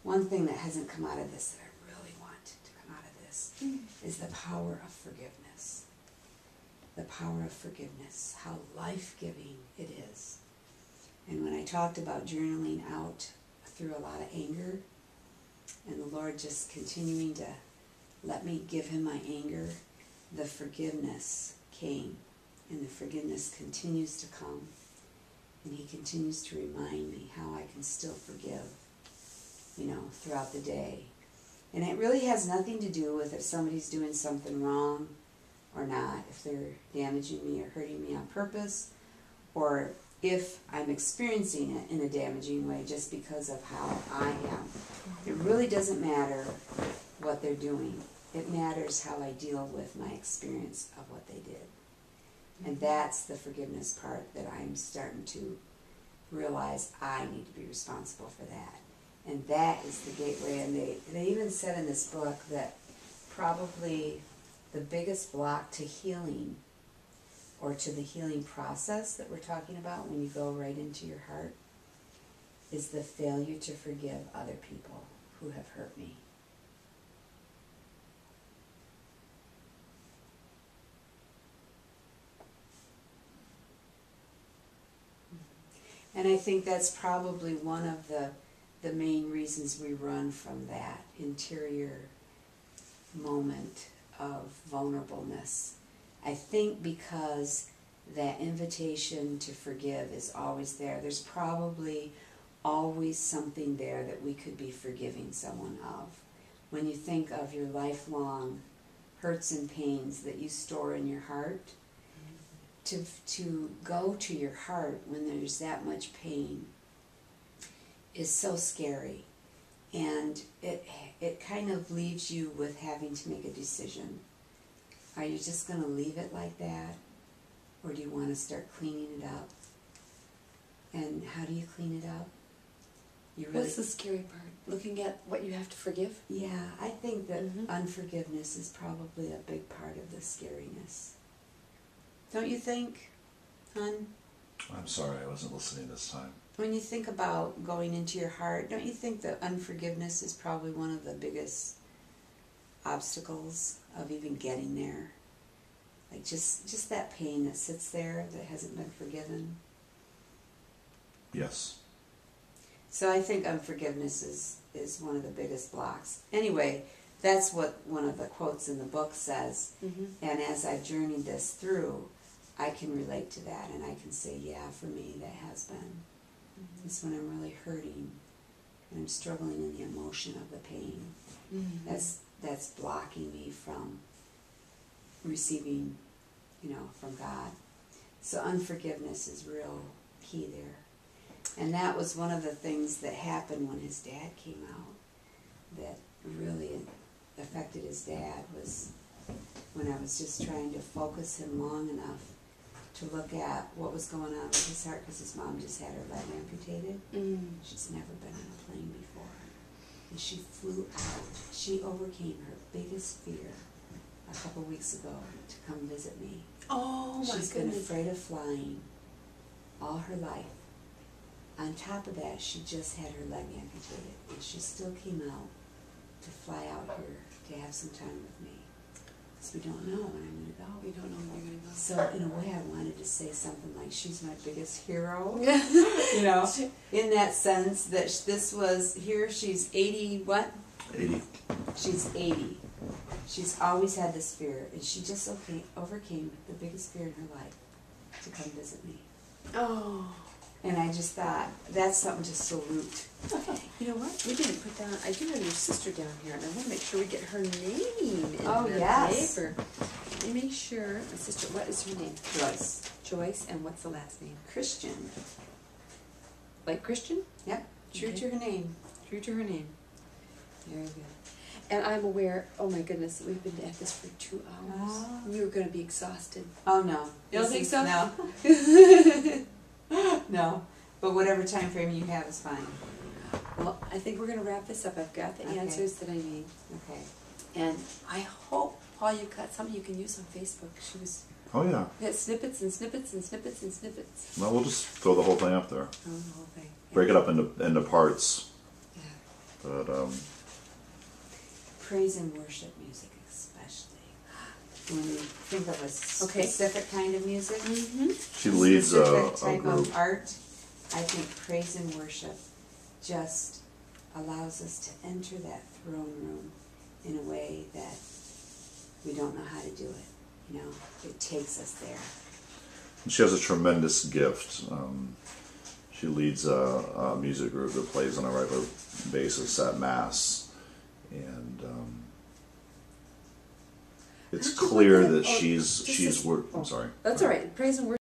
one thing that hasn't come out of this that I really want to come out of this is the power of forgiveness. The power of forgiveness, how life-giving it is. And when I talked about journaling out through a lot of anger, and the Lord just continuing to let me give him my anger, the forgiveness came, and the forgiveness continues to come, and he continues to remind me how I can still forgive, you know, throughout the day. And it really has nothing to do with if somebody's doing something wrong or not, if they're damaging me or hurting me on purpose, or if I'm experiencing it in a damaging way just because of how I am. It really doesn't matter what they're doing. It matters how I deal with my experience of what they did. And that's the forgiveness part that I'm starting to realize I need to be responsible for that. And that is the gateway. And they even said in this book that probably the biggest block to healing, or to the healing process that we're talking about when you go right into your heart, is the failure to forgive other people who have hurt me. And I think that's probably one of the main reasons we run from that interior moment of vulnerableness. I think because that invitation to forgive is always there. There's probably always something there that we could be forgiving someone of. When you think of your lifelong hurts and pains that you store in your heart, to go to your heart when there's that much pain is so scary. And it kind of leaves you with having to make a decision. Are you just going to leave it like that? Or do you want to start cleaning it up? And how do you clean it up? What's the scary part? Looking at what you have to forgive? Yeah, I think that unforgiveness is probably a big part of the scariness. Don't you think, hon? I'm sorry, I wasn't listening this time. When you think about going into your heart, don't you think that unforgiveness is probably one of the biggest obstacles of even getting there? Like just that pain that sits there that hasn't been forgiven? Yes. So I think unforgiveness is one of the biggest blocks. Anyway, that's what one of the quotes in the book says. And as I've journeyed this through, I can relate to that, and I can say, yeah, for me that has been. It's when I'm really hurting and I'm struggling in the emotion of the pain. That's blocking me from receiving, you know, from God. So unforgiveness is real key there. And that was one of the things that happened when his dad came out that really affected his dad, was when I was just trying to focus him long enough to look at what was going on with his heart, because his mom just had her leg amputated. She's never been on a plane before. And she flew out. She overcame her biggest fear a couple weeks ago to come visit me. Oh my She's goodness. been afraid of flying all her life. On top of that, she just had her leg amputated, and she still came out to fly out here to have some time with me. Because we don't know when I'm going to go. We don't know when you're going to go. So in a way, I wanted to say something like, she's my biggest hero. You know, in that sense that this was, here she's 80, what? 80. She's 80. She's always had this fear, and she just overcame the biggest fear in her life to come visit me. Oh. And I just thought, that's something to salute. You know what? We didn't put down, I do have your sister down here, and I want to make sure we get her name in the paper. Let me make sure. My sister, what is her name? Joyce. Joyce, and what's the last name? Christian. Like Christian? Yep. True to her name. True to her name. Very good. And I'm aware, oh my goodness, we've been at this for 2 hours. Oh. You're going to be exhausted. Oh, no. You don't think so? No. No. But whatever time frame you have is fine. Well, I think we're going to wrap this up. I've got the answers that I need. Okay. And I hope, Paul, you got something you can use on Facebook. She was... Oh, yeah. We had snippets and snippets and snippets and snippets. Well, we'll just throw the whole thing up there. Oh, the whole thing. Yeah. Break it up into parts. Yeah. But Praise and worship music especially. When we think of a Okay. specific kind of music, she leads specific a type group. of art, I think praise and worship just allows us to enter that throne room in a way that we don't know how to do it. You know, it takes us there. She has a tremendous gift. She leads a music group that plays on a regular basis at Mass, and it's How'd you put clear that? that Oh, she's this is- I'm sorry. That's all right. Praise and worship.